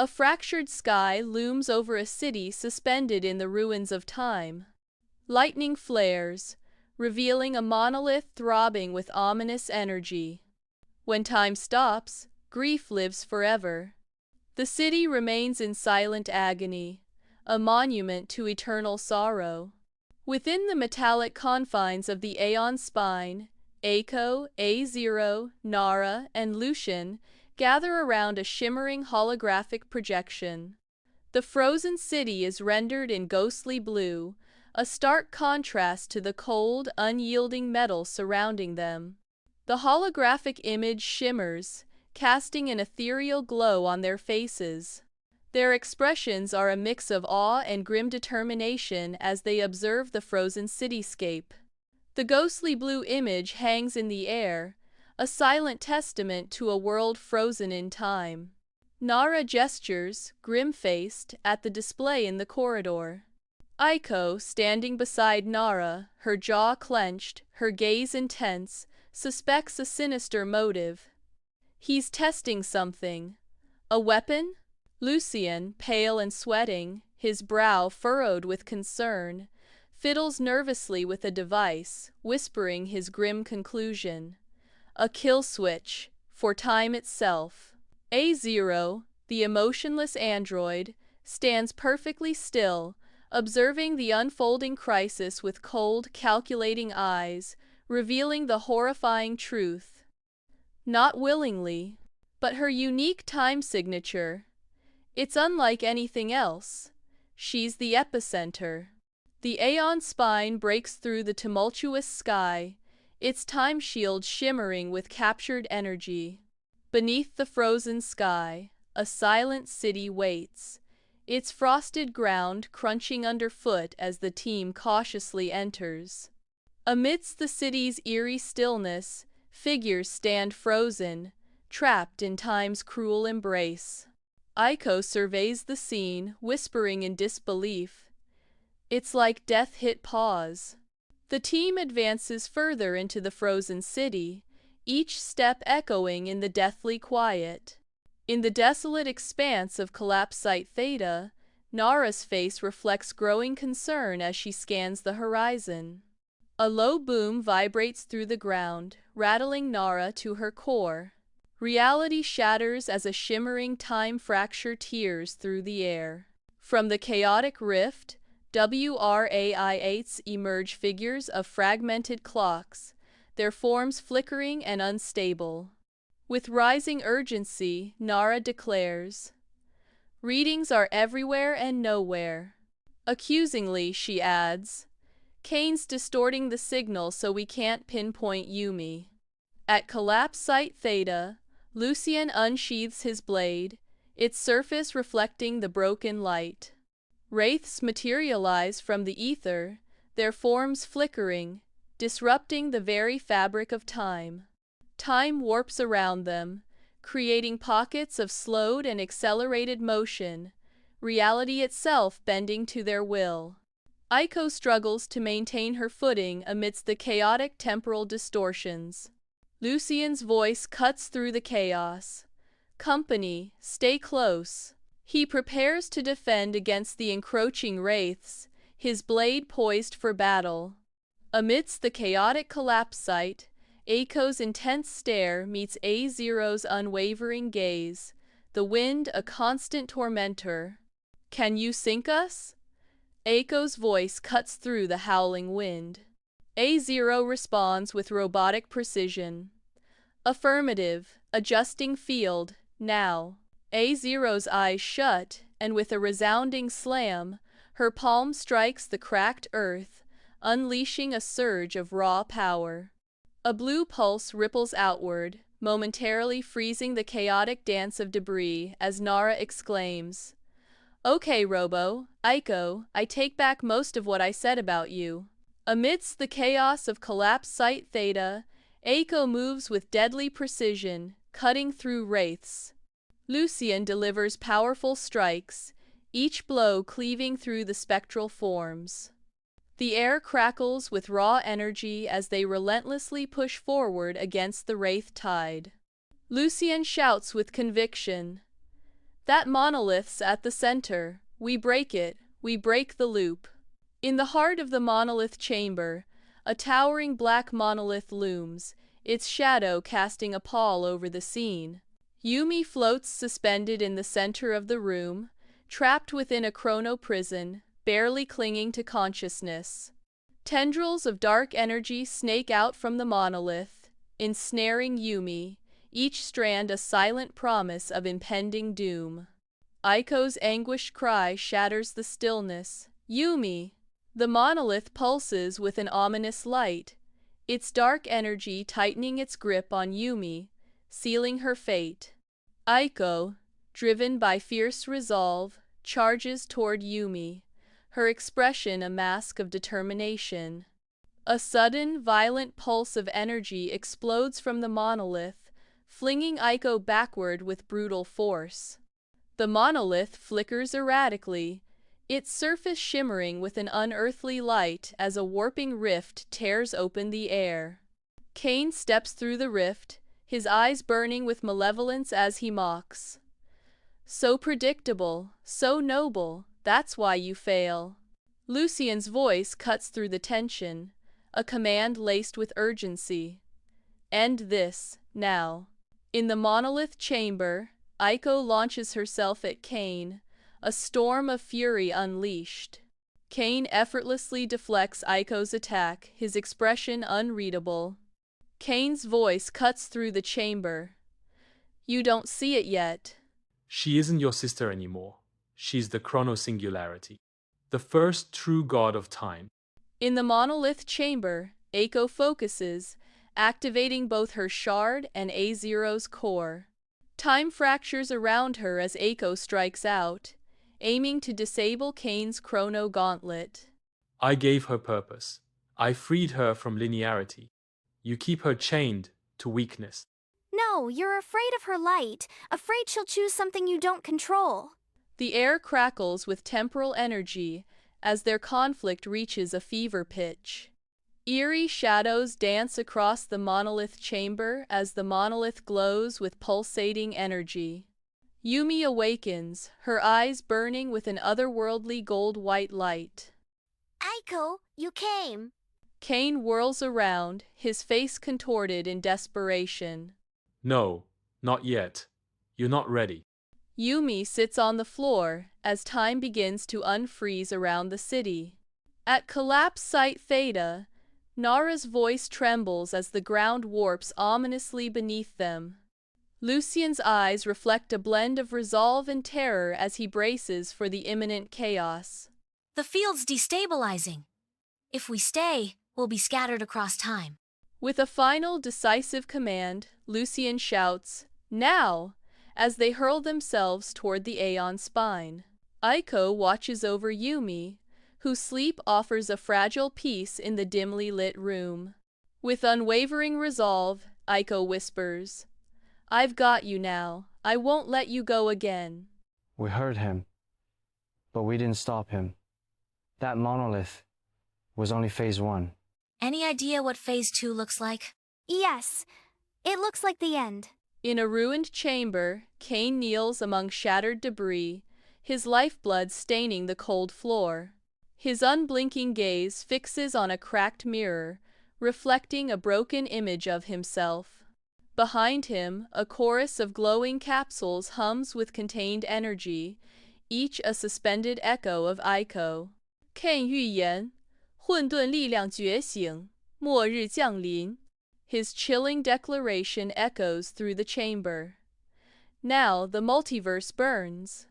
A fractured sky looms over a city suspended in the ruins of time. Lightning flares, revealing a monolith throbbing with ominous energy. When time stops, grief lives forever. The city remains in silent agony, a monument to eternal sorrow. Within the metallic confines of the Aeon Spine, Aiko, A0, Nara, and Lucian gather around a shimmering holographic projection. The frozen city is rendered in ghostly blue, a stark contrast to the cold, unyielding metal surrounding them. The holographic image shimmers, casting an ethereal glow on their faces. Their expressions are a mix of awe and grim determination as they observe the frozen cityscape. The ghostly blue image hangs in the air, a silent testament to a world frozen in time. Nara gestures, grim-faced, at the display in the corridor. Aiko, standing beside Nara, her jaw clenched, her gaze intense, suspects a sinister motive. He's testing something. A weapon? Lucian, pale and sweating, his brow furrowed with concern, fiddles nervously with a device, whispering his grim conclusion. A kill switch, for time itself. A0, the emotionless android, stands perfectly still, observing the unfolding crisis with cold, calculating eyes, revealing the horrifying truth. Not willingly, but her unique time signature. It's unlike anything else. She's the epicenter. The Aeon Spine breaks through the tumultuous sky, its time shield shimmering with captured energy. Beneath the frozen sky, a silent city waits, its frosted ground crunching underfoot as the team cautiously enters. Amidst the city's eerie stillness, figures stand frozen, trapped in time's cruel embrace. Aiko surveys the scene, whispering in disbelief. It's like death hit pause. The team advances further into the frozen city, each step echoing in the deathly quiet. In the desolate expanse of Collapse Site Theta, Nara's face reflects growing concern as she scans the horizon. A low boom vibrates through the ground, rattling Nara to her core. Reality shatters as a shimmering time fracture tears through the air. From the chaotic rift, WRAI-8s emerge figures of fragmented clocks, their forms flickering and unstable. With rising urgency, Nara declares, "Readings are everywhere and nowhere." Accusingly, she adds, "Kane's distorting the signal so we can't pinpoint Yumi." At Collapse Site Theta, Lucian unsheathes his blade, its surface reflecting the broken light. Wraiths materialize from the ether, their forms flickering, disrupting the very fabric of time. Time warps around them, creating pockets of slowed and accelerated motion, reality itself bending to their will. Aiko struggles to maintain her footing amidst the chaotic temporal distortions. Lucian's voice cuts through the chaos. "Company, stay close." He prepares to defend against the encroaching wraiths, his blade poised for battle. Amidst the chaotic collapse site, Aiko's intense stare meets A0's unwavering gaze, the wind a constant tormentor. "Can you sink us?" Aiko's voice cuts through the howling wind. A0 responds with robotic precision. "Affirmative, adjusting field, now." A0's eyes shut, and with a resounding slam, her palm strikes the cracked earth, unleashing a surge of raw power. A blue pulse ripples outward, momentarily freezing the chaotic dance of debris as Nara exclaims, "Okay, Robo, Aiko, I take back most of what I said about you." Amidst the chaos of Collapse Site Theta, Aiko moves with deadly precision, cutting through wraiths. Lucian delivers powerful strikes, each blow cleaving through the spectral forms. The air crackles with raw energy as they relentlessly push forward against the wraith tide. Lucian shouts with conviction, That monolith's at the center. We break it. We break the loop. In the heart of the monolith chamber, a towering black monolith looms, its shadow casting a pall over the scene. Yumi floats suspended in the center of the room, trapped within a chrono prison, barely clinging to consciousness. Tendrils of dark energy snake out from the monolith, ensnaring Yumi, each strand a silent promise of impending doom. Aiko's anguished cry shatters the stillness. Yumi! The monolith pulses with an ominous light, its dark energy tightening its grip on Yumi, sealing her fate. Aiko, driven by fierce resolve, charges toward Yumi, her expression a mask of determination. A sudden, violent pulse of energy explodes from the monolith, flinging Aiko backward with brutal force. The monolith flickers erratically, its surface shimmering with an unearthly light as a warping rift tears open the air. Kane steps through the rift, his eyes burning with malevolence as he mocks. So predictable, so noble, that's why you fail. Lucien's voice cuts through the tension, a command laced with urgency. End this, now. In the monolith chamber, Aiko launches herself at Kane, a storm of fury unleashed. Kane effortlessly deflects Aiko's attack, his expression unreadable. Kane's voice cuts through the chamber. You don't see it yet. She isn't your sister anymore. She's the Chrono Singularity, the first true god of time. In the monolith chamber, Aiko focuses, activating both her shard and A0's core. Time fractures around her as Aiko strikes out, aiming to disable Kane's chrono gauntlet. I gave her purpose. I freed her from linearity. You keep her chained to weakness. No, you're afraid of her light, afraid she'll choose something you don't control. The air crackles with temporal energy as their conflict reaches a fever pitch. Eerie shadows dance across the monolith chamber as the monolith glows with pulsating energy. Yumi awakens, her eyes burning with an otherworldly gold-white light. Aiko, you came. Kane whirls around, his face contorted in desperation. No, not yet. You're not ready. Yumi sits on the floor as time begins to unfreeze around the city. At collapse site Theta, Nara's voice trembles as the ground warps ominously beneath them. Lucien's eyes reflect a blend of resolve and terror as he braces for the imminent chaos. The field's destabilizing. If we stay, we'll be scattered across time. With a final decisive command, Lucien shouts, "Now!" as they hurl themselves toward the Aeon spine. Aiko watches over Yumi, whose sleep offers a fragile peace in the dimly lit room. With unwavering resolve, Aiko whispers, "I've got you now. I won't let you go again." We heard him, but we didn't stop him. That monolith was only phase 1. Any idea what phase 2 looks like? Yes, it looks like the end. In a ruined chamber, Kane kneels among shattered debris, his lifeblood staining the cold floor. His unblinking gaze fixes on a cracked mirror, reflecting a broken image of himself. Behind him, a chorus of glowing capsules hums with contained energy, each a suspended echo of Aiko. Kane 预言，混沌力量觉醒，末日降临. His chilling declaration echoes through the chamber. Now the multiverse burns.